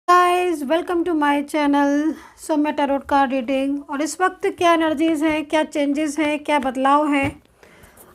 Guys welcome to my channel. So मैं tarot card reading और इस वक्त क्या एनर्जीज हैं, क्या चेंजेस हैं, क्या बदलाव है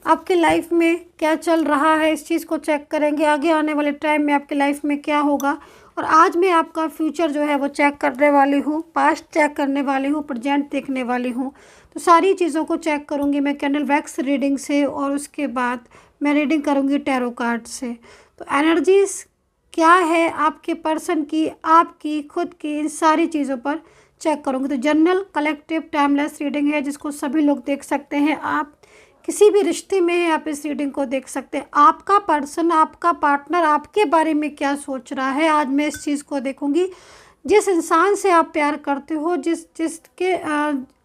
आपकी लाइफ में, क्या चल रहा है, इस चीज़ को चेक करेंगे। आगे आने वाले टाइम में आपकी लाइफ में क्या होगा और आज मैं आपका फ्यूचर जो है वो चेक करने वाली हूँ, पास्ट चेक करने वाली हूँ, प्रेजेंट देखने वाली हूँ। तो सारी चीज़ों को चेक करूँगी मैं कैंडल वैक्स रीडिंग से और उसके बाद मैं रीडिंग करूँगी टैरो कार्ड से। तो एनर्जीज क्या है आपके पर्सन की, आपकी खुद की, इन सारी चीज़ों पर चेक करूँगी। तो जनरल कलेक्टिव टाइमलेस रीडिंग है जिसको सभी लोग देख सकते हैं। आप किसी भी रिश्ते में हैं, आप इस रीडिंग को देख सकते हैं। आपका पर्सन, आपका पार्टनर आपके बारे में क्या सोच रहा है, आज मैं इस चीज़ को देखूँगी। जिस इंसान से आप प्यार करते हो, जिसके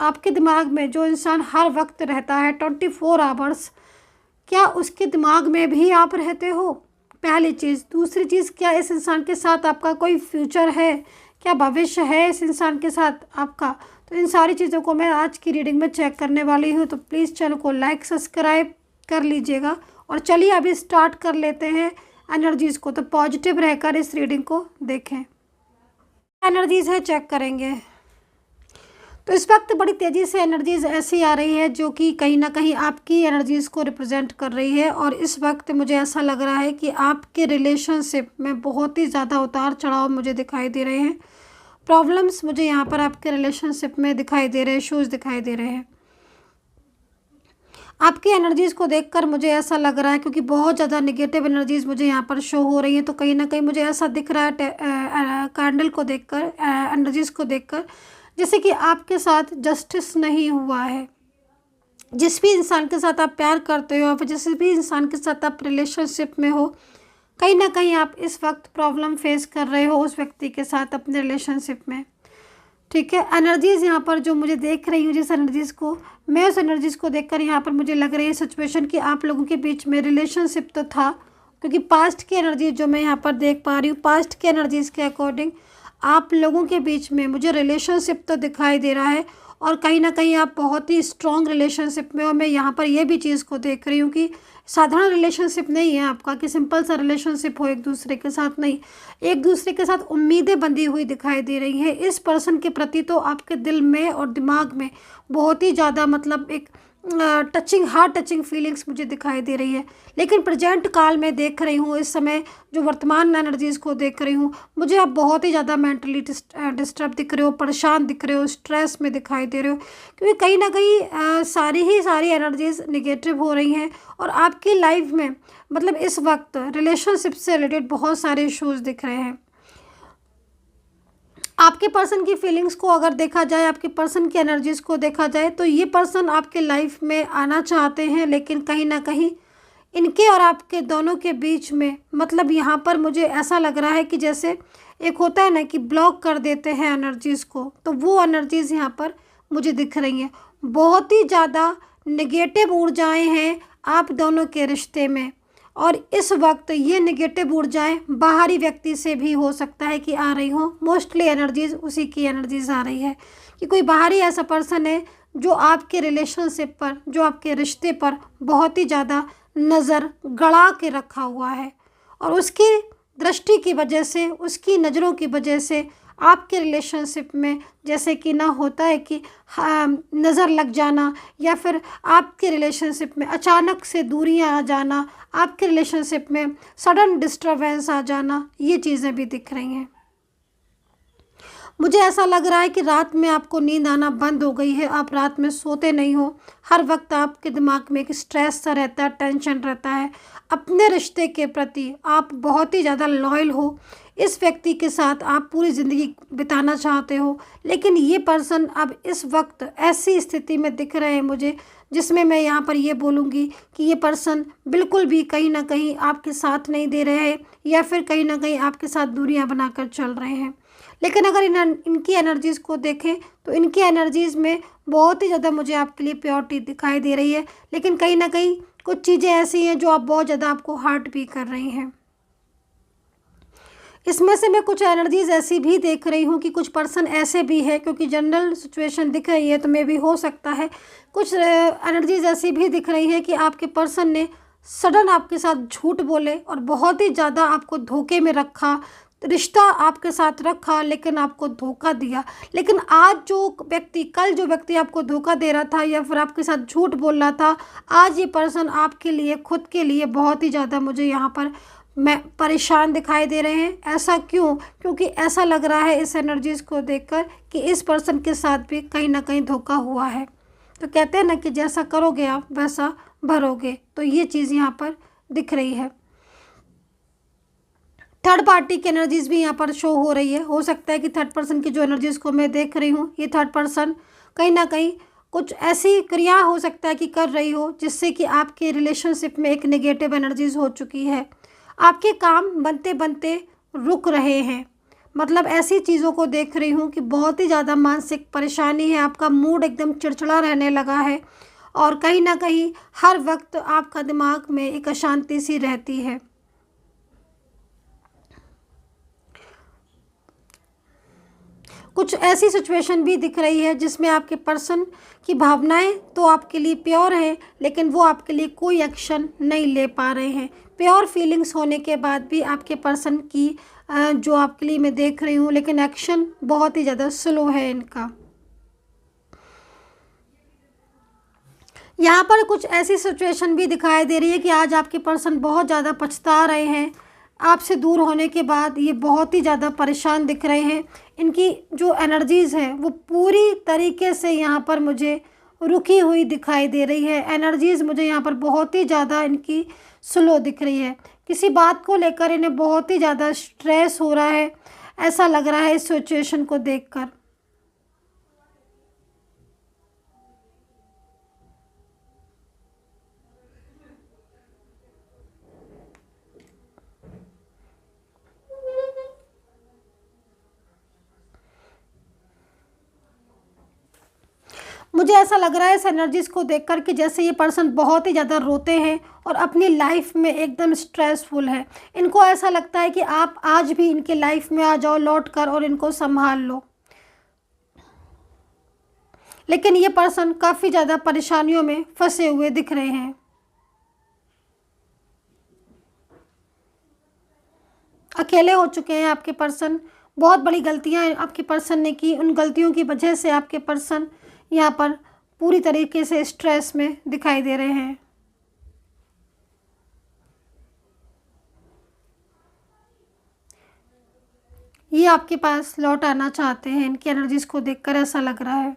आपके दिमाग में जो इंसान हर वक्त रहता है 24 आवर्स, क्या उसके दिमाग में भी आप रहते हो? पहली चीज़। दूसरी चीज़, क्या इस इंसान के साथ आपका कोई फ्यूचर है, क्या भविष्य है इस इंसान के साथ आपका? तो इन सारी चीज़ों को मैं आज की रीडिंग में चेक करने वाली हूँ। तो प्लीज़ चैनल को लाइक सब्सक्राइब कर लीजिएगा और चलिए अभी स्टार्ट कर लेते हैं एनर्जीज़ को। तो पॉजिटिव रहकर इस रीडिंग को देखें। एनर्जीज़ है चेक करेंगे। तो इस वक्त बड़ी तेज़ी से एनर्जीज ऐसी आ रही है जो कि कहीं ना कहीं आपकी एनर्जीज़ को रिप्रेजेंट कर रही है। और इस वक्त मुझे ऐसा लग रहा है कि आपके रिलेशनशिप में बहुत ही ज़्यादा उतार चढ़ाव मुझे दिखाई दे रहे हैं। प्रॉब्लम्स मुझे यहाँ पर आपके रिलेशनशिप में दिखाई दे रहे हैं, इश्यूज़ दिखाई दे रहे हैं। आपकी एनर्जीज़ को देखकर मुझे ऐसा लग रहा है, क्योंकि बहुत ज़्यादा नेगेटिव एनर्जीज़ मुझे यहाँ पर शो हो रही है, तो कहीं ना कहीं मुझे ऐसा दिख रहा है कैंडल को देखकर, एनर्जीज़ को देखकर, जैसे कि आपके साथ जस्टिस नहीं हुआ है। जिस भी इंसान के साथ आप प्यार करते हो, फिर जिस भी इंसान के साथ आप रिलेशनशिप में हो, कहीं ना कहीं आप इस वक्त प्रॉब्लम फेस कर रहे हो उस व्यक्ति के साथ अपने रिलेशनशिप में। ठीक है, एनर्जीज़ यहाँ पर जो मुझे देख रही हूँ, जिस एनर्जीज़ को मैं, उस एनर्जीज़ को देखकर यहाँ पर मुझे लग रही है सिचुएशन कि आप लोगों के बीच में रिलेशनशिप तो था, क्योंकि पास्ट की एनर्जी जो मैं यहाँ पर देख पा रही हूँ, पास्ट की एनर्जीज़ के अकॉर्डिंग आप लोगों के बीच में मुझे रिलेशनशिप तो दिखाई दे रहा है और कहीं ना कहीं आप बहुत ही स्ट्रॉन्ग रिलेशनशिप में हो। मैं यहाँ पर यह भी चीज़ को देख रही हूँ कि साधारण रिलेशनशिप नहीं है आपका, कि सिंपल सा रिलेशनशिप हो एक दूसरे के साथ, नहीं, एक दूसरे के साथ उम्मीदें बंधी हुई दिखाई दे रही हैं। इस पर्सन के प्रति तो आपके दिल में और दिमाग में बहुत ही ज़्यादा मतलब एक टचिंग, हार्ट टचिंग फीलिंग्स मुझे दिखाई दे रही है। लेकिन प्रेजेंट काल में देख रही हूँ, इस समय जो वर्तमान एनर्जीज़ को देख रही हूँ, मुझे आप बहुत ही ज़्यादा मेंटली डिस्टर्ब दिख रहे हो, परेशान दिख रहे हो, स्ट्रेस में दिखाई दे रहे हो, क्योंकि कहीं ना कहीं सारी एनर्जीज़ निगेटिव हो रही हैं और आपकी लाइफ में मतलब इस वक्त रिलेशनशिप से रिलेटेड बहुत सारे इश्यूज़ दिख रहे हैं। आपके पर्सन की फीलिंग्स को अगर देखा जाए, आपके पर्सन की एनर्जीज़ को देखा जाए, तो ये पर्सन आपके लाइफ में आना चाहते हैं, लेकिन कहीं ना कहीं इनके और आपके दोनों के बीच में मतलब यहाँ पर मुझे ऐसा लग रहा है कि जैसे एक होता है ना कि ब्लॉक कर देते हैं एनर्जीज़ को, तो वो एनर्जीज़ यहाँ पर मुझे दिख रही हैं। बहुत ही ज़्यादा नेगेटिव ऊर्जाएँ हैं आप दोनों के रिश्ते में और इस वक्त ये नेगेटिव ऊर्जाएं बाहरी व्यक्ति से भी हो सकता है कि आ रही हो। मोस्टली एनर्जीज उसी की एनर्जीज आ रही है कि कोई बाहरी ऐसा पर्सन है जो आपके रिलेशनशिप पर, जो आपके रिश्ते पर बहुत ही ज़्यादा नज़र गड़ा के रखा हुआ है और उसकी दृष्टि की वजह से, उसकी नज़रों की वजह से आपके रिलेशनशिप में जैसे कि ना होता है कि नज़र लग जाना या फिर आपके रिलेशनशिप में अचानक से दूरियां आ जाना, आपके रिलेशनशिप में सडन डिस्टर्बेंस आ जाना, ये चीज़ें भी दिख रही हैं। मुझे ऐसा लग रहा है कि रात में आपको नींद आना बंद हो गई है, आप रात में सोते नहीं हो, हर वक्त आपके दिमाग में एक स्ट्रेस सा रहता है, टेंशन रहता है। अपने रिश्ते के प्रति आप बहुत ही ज़्यादा लॉयल हो, इस व्यक्ति के साथ आप पूरी ज़िंदगी बिताना चाहते हो, लेकिन ये पर्सन अब इस वक्त ऐसी स्थिति में दिख रहे हैं मुझे, जिसमें मैं यहाँ पर ये बोलूँगी कि ये पर्सन बिल्कुल भी कहीं ना कहीं आपके साथ नहीं दे रहे हैं या फिर कहीं ना कहीं आपके साथ दूरियां बनाकर चल रहे हैं। लेकिन अगर इनकी एनर्जीज़ को देखें तो इनकी एनर्जीज़ में बहुत ही ज़्यादा मुझे आपके लिए प्योरिटी दिखाई दे रही है, लेकिन कहीं ना कहीं कुछ चीज़ें ऐसी हैं जो आप बहुत ज़्यादा आपको हर्ट भी कर रही हैं। इसमें से मैं कुछ एनर्जीज़ ऐसी भी देख रही हूँ कि कुछ पर्सन ऐसे भी है, क्योंकि जनरल सिचुएशन दिख रही है तो मे भी हो सकता है कुछ एनर्जीज़ ऐसी भी दिख रही है कि आपके पर्सन ने सडन आपके साथ झूठ बोले और बहुत ही ज़्यादा आपको धोखे में रखा, रिश्ता आपके साथ रखा लेकिन आपको धोखा दिया। लेकिन आज जो व्यक्ति, कल जो व्यक्ति आपको धोखा दे रहा था या फिर आपके साथ झूठ बोल रहा था, आज ये पर्सन आपके लिए, खुद के लिए बहुत ही ज़्यादा मुझे यहाँ पर मैं परेशान दिखाई दे रहे हैं। ऐसा क्यों? क्योंकि ऐसा लग रहा है इस एनर्जीज़ को देखकर कि इस पर्सन के साथ भी कहीं ना कहीं धोखा हुआ है। तो कहते हैं ना कि जैसा करोगे आप वैसा भरोगे, तो ये चीज़ यहाँ पर दिख रही है। थर्ड पार्टी की एनर्जीज़ भी यहाँ पर शो हो रही है। हो सकता है कि थर्ड पर्सन की जो एनर्जीज़ को मैं देख रही हूँ, ये थर्ड पर्सन कहीं ना कहीं कुछ ऐसी क्रिया हो सकता है कि कर रही हो जिससे कि आपके रिलेशनशिप में एक नेगेटिव एनर्जीज़ हो चुकी है। आपके काम बनते बनते रुक रहे हैं, मतलब ऐसी चीज़ों को देख रही हूँ कि बहुत ही ज़्यादा मानसिक परेशानी है, आपका मूड एकदम चिड़चिड़ा रहने लगा है और कहीं ना कहीं हर वक्त आपका दिमाग में एक अशांति सी रहती है। कुछ ऐसी सिचुएशन भी दिख रही है जिसमें आपके पर्सन की भावनाएं तो आपके लिए प्योर हैं, लेकिन वो आपके लिए कोई एक्शन नहीं ले पा रहे हैं। प्योर फीलिंग्स होने के बाद भी आपके पर्सन की जो आपके लिए मैं देख रही हूँ, लेकिन एक्शन बहुत ही ज़्यादा स्लो है इनका। यहाँ पर कुछ ऐसी सिचुएशन भी दिखाई दे रही है कि आज आपके पर्सन बहुत ज़्यादा पछता रहे हैं। आपसे दूर होने के बाद ये बहुत ही ज़्यादा परेशान दिख रहे हैं। इनकी जो एनर्जीज़ है वो पूरी तरीके से यहाँ पर मुझे रुकी हुई दिखाई दे रही है। एनर्जीज़ मुझे यहाँ पर बहुत ही ज़्यादा इनकी स्लो दिख रही है। किसी बात को लेकर इन्हें बहुत ही ज़्यादा स्ट्रेस हो रहा है, ऐसा लग रहा है इस सिचुएशन को देखकर। मुझे ऐसा लग रहा है इस एनर्जीज़ को देखकर कि जैसे ये पर्सन बहुत ही ज़्यादा रोते हैं और अपनी लाइफ में एकदम स्ट्रेसफुल है। इनको ऐसा लगता है कि आप आज भी इनके लाइफ में आ जाओ लौट कर और इनको संभाल लो, लेकिन ये पर्सन काफ़ी ज़्यादा परेशानियों में फंसे हुए दिख रहे हैं। अकेले हो चुके हैं आपके पर्सन। बहुत बड़ी गलतियां आपके पर्सन ने की, उन गलतियों की वजह से आपके पर्सन यहाँ पर पूरी तरीके से स्ट्रेस में दिखाई दे रहे हैं। ये आपके पास लौट आना चाहते हैं, इनकी एनर्जीज़ को देखकर ऐसा लग रहा है।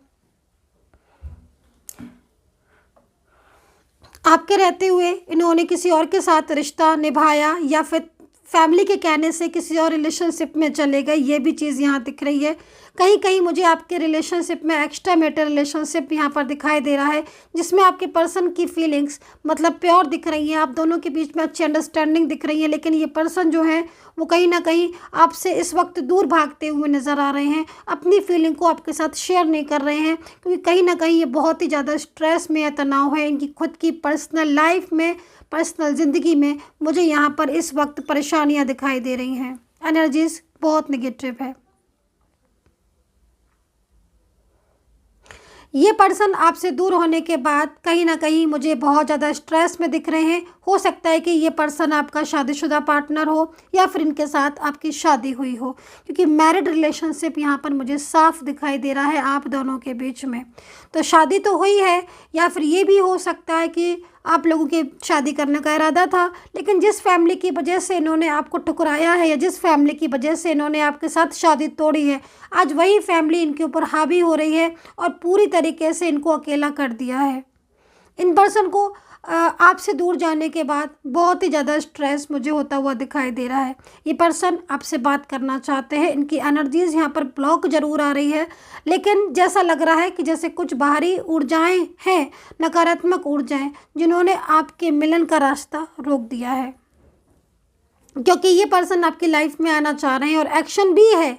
आपके रहते हुए इन्होंने किसी और के साथ रिश्ता निभाया या फिर फैमिली के कहने से किसी और रिलेशनशिप में चले गए, ये भी चीज़ यहाँ दिख रही है। कहीं कहीं मुझे आपके रिलेशनशिप में एक्स्ट्रा मैटर रिलेशनशिप यहाँ पर दिखाई दे रहा है, जिसमें आपके पर्सन की फीलिंग्स मतलब प्योर दिख रही हैं, आप दोनों के बीच में अच्छी अंडरस्टैंडिंग दिख रही है। लेकिन ये पर्सन जो है वो कहीं ना कहीं आपसे इस वक्त दूर भागते हुए नज़र आ रहे हैं, अपनी फीलिंग को आपके साथ शेयर नहीं कर रहे हैं, क्योंकि कहीं ना कहीं ये बहुत ही ज़्यादा स्ट्रेस में या तनाव है। इनकी खुद की पर्सनल लाइफ में, पर्सनल ज़िंदगी में मुझे यहाँ पर इस वक्त परेशानियाँ दिखाई दे रही हैं। एनर्जीज़ बहुत नेगेटिव है। ये पर्सन आपसे दूर होने के बाद कहीं ना कहीं मुझे बहुत ज़्यादा स्ट्रेस में दिख रहे हैं। हो सकता है कि ये पर्सन आपका शादीशुदा पार्टनर हो या फिर इनके साथ आपकी शादी हुई हो, क्योंकि मैरिड रिलेशनशिप यहाँ पर मुझे साफ दिखाई दे रहा है आप दोनों के बीच में। तो शादी तो हुई है, या फिर ये भी हो सकता है कि आप लोगों के शादी करने का इरादा था, लेकिन जिस फैमिली की वजह से इन्होंने आपको ठुकराया है या जिस फैमिली की वजह से इन्होंने आपके साथ शादी तोड़ी है, आज वही फैमिली इनके ऊपर हावी हो रही है और पूरी तरीके से इनको अकेला कर दिया है। इन पर्सन को आपसे दूर जाने के बाद बहुत ही ज़्यादा स्ट्रेस मुझे होता हुआ दिखाई दे रहा है। ये पर्सन आपसे बात करना चाहते हैं, इनकी एनर्जीज़ यहाँ पर ब्लॉक ज़रूर आ रही है, लेकिन जैसा लग रहा है कि जैसे कुछ बाहरी ऊर्जाएं हैं, नकारात्मक ऊर्जाएं, जिन्होंने आपके मिलन का रास्ता रोक दिया है। क्योंकि ये पर्सन आपकी लाइफ में आना चाह रहे हैं और एक्शन भी है,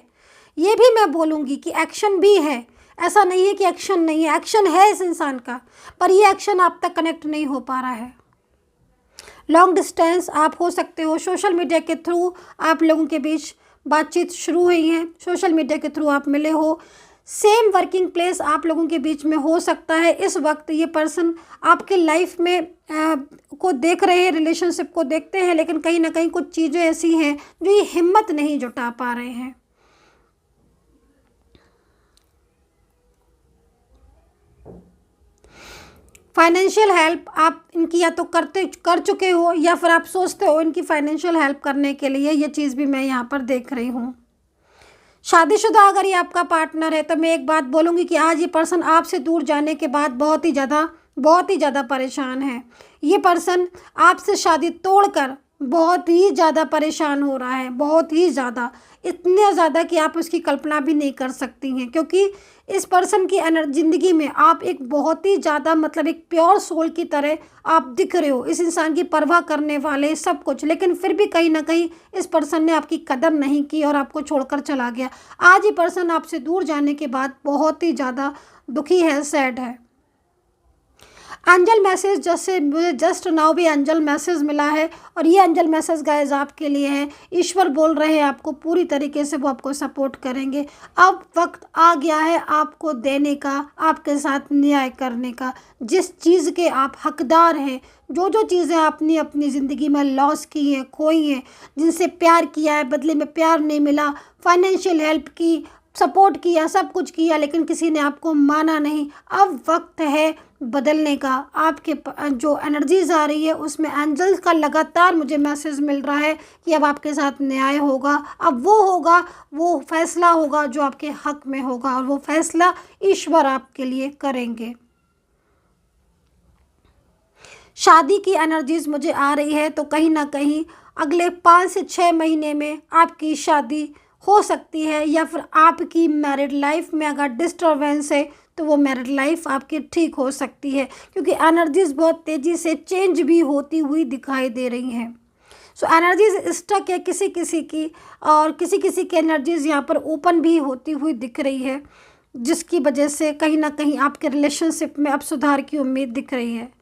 ये भी मैं बोलूँगी कि एक्शन भी है। ऐसा नहीं है कि एक्शन नहीं है, एक्शन है इस इंसान का, पर ये एक्शन आप तक कनेक्ट नहीं हो पा रहा है। लॉन्ग डिस्टेंस आप हो सकते हो, सोशल मीडिया के थ्रू आप लोगों के बीच बातचीत शुरू हुई है, सोशल मीडिया के थ्रू आप मिले हो, सेम वर्किंग प्लेस आप लोगों के बीच में हो सकता है। इस वक्त ये पर्सन आपके लाइफ में को देख रहे हैं, रिलेशनशिप को देखते हैं, लेकिन कहीं ना कहीं कुछ चीज़ें ऐसी हैं जो ये हिम्मत नहीं जुटा पा रहे हैं। फाइनेंशियल हेल्प आप इनकी या तो कर चुके हो या फिर आप सोचते हो इनकी फाइनेंशियल हेल्प करने के लिए, ये चीज़ भी मैं यहाँ पर देख रही हूँ। शादीशुदा अगर ये आपका पार्टनर है तो मैं एक बात बोलूँगी कि आज ये पर्सन आपसे दूर जाने के बाद बहुत ही ज़्यादा परेशान है। ये पर्सन आपसे शादी तोड़कर बहुत ही ज़्यादा परेशान हो रहा है, बहुत ही ज़्यादा, इतने ज़्यादा कि आप उसकी कल्पना भी नहीं कर सकती हैं। क्योंकि इस पर्सन की ज़िंदगी में आप एक बहुत ही ज़्यादा मतलब एक प्योर सोल की तरह आप दिख रहे हो, इस इंसान की परवाह करने वाले सब कुछ, लेकिन फिर भी कहीं ना कहीं इस पर्सन ने आपकी कदर नहीं की और आपको छोड़कर चला गया। आज ये पर्सन आपसे दूर जाने के बाद बहुत ही ज़्यादा दुखी है, सैड है। एंजल मैसेज जैसे मुझे जस्ट नाउ भी एंजल मैसेज मिला है और ये एंजल मैसेज गाइस आपके लिए है। ईश्वर बोल रहे हैं आपको पूरी तरीके से वो आपको सपोर्ट करेंगे। अब वक्त आ गया है आपको देने का, आपके साथ न्याय करने का। जिस चीज़ के आप हकदार हैं, जो चीज़ें आपने अपनी ज़िंदगी में लॉस की हैं, खोई हैं, जिनसे प्यार किया है बदले में प्यार नहीं मिला, फाइनेंशियल हेल्प की, सपोर्ट किया, सब कुछ किया, लेकिन किसी ने आपको माना नहीं। अब वक्त है बदलने का। आपके जो एनर्जीज आ रही है उसमें एंजल्स का लगातार मुझे मैसेज मिल रहा है कि अब आपके साथ न्याय होगा। अब वो होगा, वो फैसला होगा जो आपके हक में होगा और वो फैसला ईश्वर आपके लिए करेंगे। शादी की एनर्जीज मुझे आ रही है तो कहीं ना कहीं अगले 5 से 6 महीने में आपकी शादी हो सकती है, या फिर आपकी मैरिड लाइफ में अगर डिस्टर्बेंस है तो वो मैरिड लाइफ आपकी ठीक हो सकती है। क्योंकि एनर्जीज बहुत तेज़ी से चेंज भी होती हुई दिखाई दे रही हैं। सो एनर्जीज स्टक है किसी किसी की, और किसी किसी की एनर्जीज यहाँ पर ओपन भी होती हुई दिख रही है, जिसकी वजह से कहीं ना कहीं आपके रिलेशनशिप में अब सुधार की उम्मीद दिख रही है।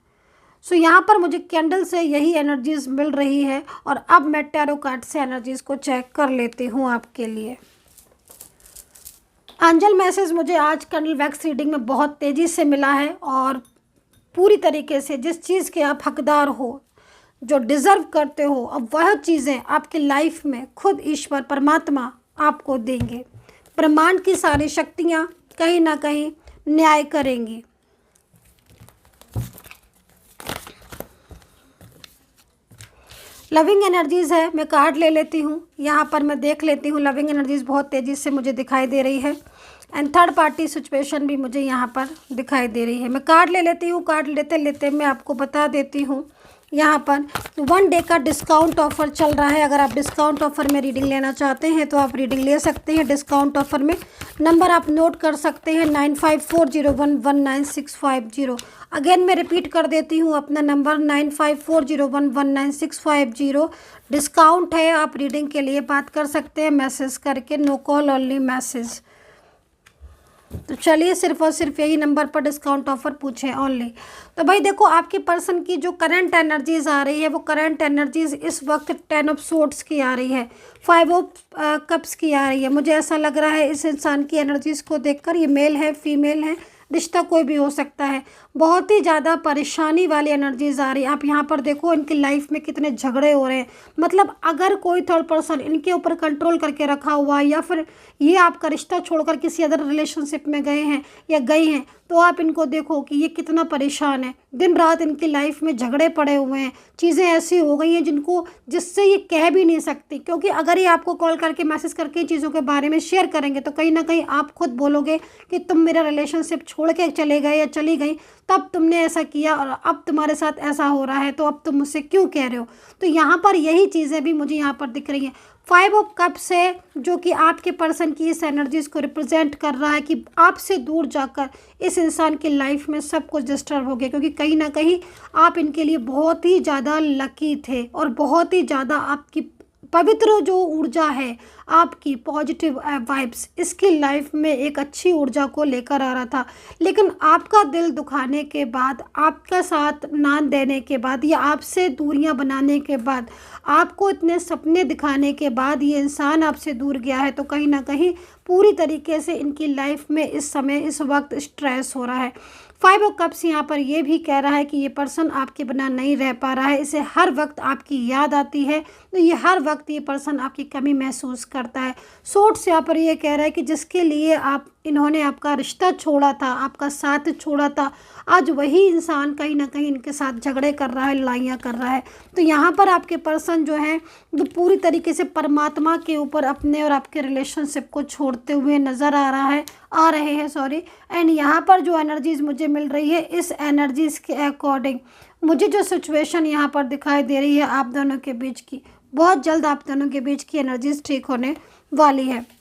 सो यहाँ पर मुझे कैंडल से यही एनर्जीज मिल रही है और अब मैं टैरो कार्ड से एनर्जीज को चेक कर लेती हूँ आपके लिए। एंजल मैसेज मुझे आज कैंडल वैक्स रीडिंग में बहुत तेज़ी से मिला है और पूरी तरीके से जिस चीज़ के आप हकदार हो, जो डिज़र्व करते हो, अब वह चीज़ें आपकी लाइफ में खुद ईश्वर परमात्मा आपको देंगे। ब्रह्मांड की सारी शक्तियाँ कहीं ना कहीं न्याय करेंगी। लविंग एनर्जीज़ है, मैं कार्ड ले लेती हूँ। यहाँ पर मैं देख लेती हूँ लविंग एनर्जीज़ बहुत तेज़ी से मुझे दिखाई दे रही है एंड थर्ड पार्टी सिचुएशन भी मुझे यहाँ पर दिखाई दे रही है। मैं कार्ड ले लेती हूँ। कार्ड लेते लेते मैं आपको बता देती हूँ यहाँ पर 1 डे का डिस्काउंट ऑफ़र चल रहा है। अगर आप डिस्काउंट ऑफ़र में रीडिंग लेना चाहते हैं तो आप रीडिंग ले सकते हैं डिस्काउंट ऑफ़र में। नंबर आप नोट कर सकते हैं 9540119650। अगेन मैं रिपीट कर देती हूँ अपना नंबर 9540119650। डिस्काउंट है, आप रीडिंग के लिए बात कर सकते हैं मैसेज करके, नो कॉल ओनली मैसेज। तो चलिए सिर्फ और सिर्फ यही नंबर पर डिस्काउंट ऑफर पूछें ओनली। तो भाई देखो, आपके पर्सन की जो करंट एनर्जीज आ रही है वो करंट एनर्जीज इस वक्त 10 ऑफ सोर्ड्स की आ रही है, 5 ऑफ कप्स की आ रही है। मुझे ऐसा लग रहा है इस इंसान की एनर्जीज को देखकर, ये मेल है फीमेल है, रिश्ता कोई भी हो सकता है, बहुत ही ज़्यादा परेशानी वाली एनर्जीज आ रही है। आप यहाँ पर देखो इनकी लाइफ में कितने झगड़े हो रहे हैं। मतलब अगर कोई थर्ड पर्सन इनके ऊपर कंट्रोल करके रखा हुआ है या फिर ये आपका रिश्ता छोड़कर किसी अदर रिलेशनशिप में गए हैं या गई हैं, तो आप इनको देखो कि ये कितना परेशान है। दिन रात इनकी लाइफ में झगड़े पड़े हुए हैं, चीज़ें ऐसी हो गई हैं जिससे ये कह भी नहीं सकती। क्योंकि अगर ये आपको कॉल करके मैसेज करके चीज़ों के बारे में शेयर करेंगे तो कहीं ना कहीं आप खुद बोलोगे कि तुम मेरा रिलेशनशिप छोड़ के चले गए या चली गई, तब तुमने ऐसा किया और अब तुम्हारे साथ ऐसा हो रहा है, तो अब तुम मुझसे क्यों कह रहे हो। तो यहाँ पर यही चीज़ें भी मुझे यहाँ पर दिख रही हैं। 5 ऑफ कप्स है जो कि आपके पर्सन की इस एनर्जीज को रिप्रेजेंट कर रहा है कि आपसे दूर जाकर इस इंसान की लाइफ में सब कुछ डिस्टर्ब हो गया। क्योंकि कहीं ना कहीं आप इनके लिए बहुत ही ज़्यादा लकी थे और बहुत ही ज़्यादा आपकी पवित्र जो ऊर्जा है, आपकी पॉजिटिव वाइब्स इसकी लाइफ में एक अच्छी ऊर्जा को लेकर आ रहा था, लेकिन आपका दिल दुखाने के बाद, आपका साथ ना देने के बाद या आपसे दूरियां बनाने के बाद, आपको इतने सपने दिखाने के बाद ये इंसान आपसे दूर गया है, तो कहीं ना कहीं पूरी तरीके से इनकी लाइफ में इस समय इस वक्त स्ट्रेस हो रहा है। 5 ऑफ कप्स यहाँ पर ये भी कह रहा है कि ये पर्सन आपके बिना नहीं रह पा रहा है, इसे हर वक्त आपकी याद आती है, तो ये हर वक्त ये पर्सन आपकी कमी महसूस करता है। सोर्ड्स यहाँ पर ये कह रहा है कि जिसके लिए इन्होंने आपका रिश्ता छोड़ा था, आपका साथ छोड़ा था, आज वही इंसान कहीं ना कहीं इनके साथ झगड़े कर रहा है, लड़ाइयाँ कर रहा है। तो यहाँ पर आपके पर्सन जो हैं वो पूरी तरीके से परमात्मा के ऊपर अपने और आपके रिलेशनशिप को छोड़ते हुए नज़र आ रहे हैं। एंड यहाँ पर जो एनर्जीज़ मुझे मिल रही है, इस एनर्जीज़ के अकॉर्डिंग मुझे जो सिचुएशन यहाँ पर दिखाई दे रही है आप दोनों के बीच की, बहुत जल्द आप दोनों के बीच की एनर्जीज़ ठीक होने वाली है।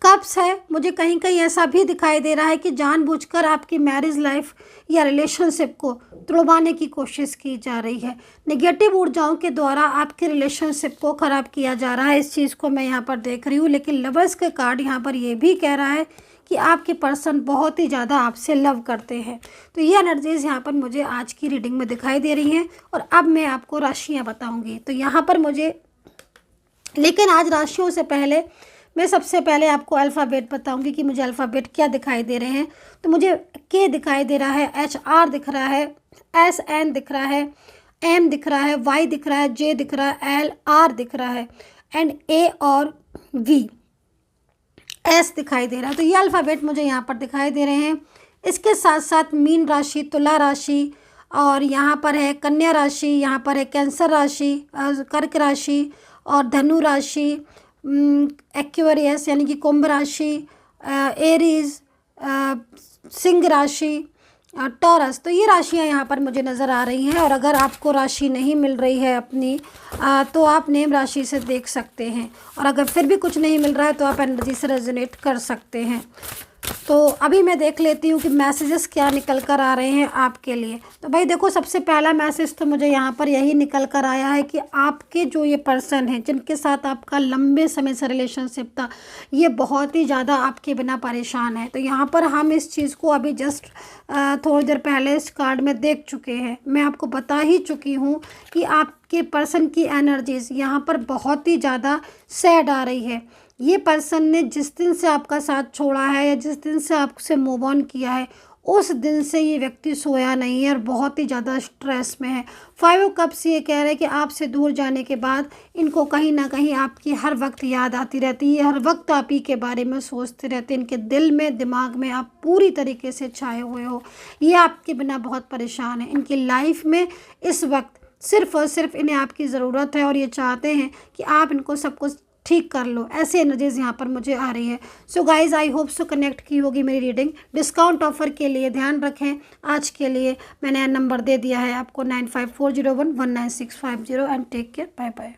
कप्स है, मुझे कहीं कहीं ऐसा भी दिखाई दे रहा है कि जानबूझकर आपकी मैरिज लाइफ या रिलेशनशिप को तुड़वाने की कोशिश की जा रही है। नेगेटिव ऊर्जाओं के द्वारा आपके रिलेशनशिप को ख़राब किया जा रहा है, इस चीज़ को मैं यहाँ पर देख रही हूँ। लेकिन लवर्स के कार्ड यहाँ पर ये भी कह रहा है कि आपके पर्सन बहुत ही ज़्यादा आपसे लव करते हैं। तो ये एनर्जीज़ यहाँ पर मुझे आज की रीडिंग में दिखाई दे रही हैं। और अब मैं आपको राशियाँ बताऊँगी। तो यहाँ पर मुझे, लेकिन आज राशियों से पहले मैं सबसे पहले आपको अल्फ़ाबेट बताऊंगी कि मुझे अल्फ़ाबेट क्या दिखाई दे रहे हैं। तो मुझे के दिखाई दे रहा है, HR दिख रहा है, SN दिख रहा है, M दिख रहा है, Y दिख रहा है, J दिख रहा है, LR दिख रहा है, एंड A और V, S दिखाई दे रहा है। तो ये अल्फ़ाबेट मुझे यहाँ पर दिखाई दे रहे हैं। इसके साथ साथ मीन राशि, तुला राशि, और यहाँ पर है कन्या राशि, यहाँ पर है कैंसर राशि, कर्क राशि और धनु राशि, एक्वेरियस यानी कि कुंभ राशि, एरीज, सिंह राशि, टॉरस। तो ये राशियाँ यहाँ पर मुझे नज़र आ रही हैं। और अगर आपको राशि नहीं मिल रही है अपनी, तो आप नेम राशि से देख सकते हैं। और अगर फिर भी कुछ नहीं मिल रहा है तो आप एनर्जी से रेजोनेट कर सकते हैं। तो अभी मैं देख लेती हूँ कि मैसेजेस क्या निकल कर आ रहे हैं आपके लिए। तो भाई देखो, सबसे पहला मैसेज तो मुझे यहाँ पर यही निकल कर आया है कि आपके जो ये पर्सन हैं जिनके साथ आपका लंबे समय से रिलेशनशिप था, ये बहुत ही ज़्यादा आपके बिना परेशान है। तो यहाँ पर हम इस चीज़ को अभी जस्ट थोड़ी देर पहले इस कार्ड में देख चुके हैं। मैं आपको बता ही चुकी हूँ कि आपके पर्सन की एनर्जीज़ यहाँ पर बहुत ही ज़्यादा सैड आ रही है। ये पर्सन ने जिस दिन से आपका साथ छोड़ा है या जिस दिन से आपसे मूव ऑन किया है, उस दिन से ये व्यक्ति सोया नहीं है और बहुत ही ज़्यादा स्ट्रेस में है। 5 ऑफ कप्स ये कह रहे हैं कि आपसे दूर जाने के बाद इनको कहीं ना कहीं आपकी हर वक्त याद आती रहती है, हर वक्त आप ही के बारे में सोचते रहते हैं। इनके दिल में, दिमाग में आप पूरी तरीके से छाए हुए हो। ये आपके बिना बहुत परेशान है। इनकी लाइफ में इस वक्त सिर्फ़ और सिर्फ इन्हें आपकी ज़रूरत है और ये चाहते हैं कि आप इनको सब कुछ ठीक कर लो। ऐसी एनर्जीज़ यहाँ पर मुझे आ रही है। So guys, I hope so connect की होगी मेरी रीडिंग। डिस्काउंट ऑफर के लिए ध्यान रखें, आज के लिए मैंने नंबर दे दिया है आपको 9540119650। And take care, bye bye.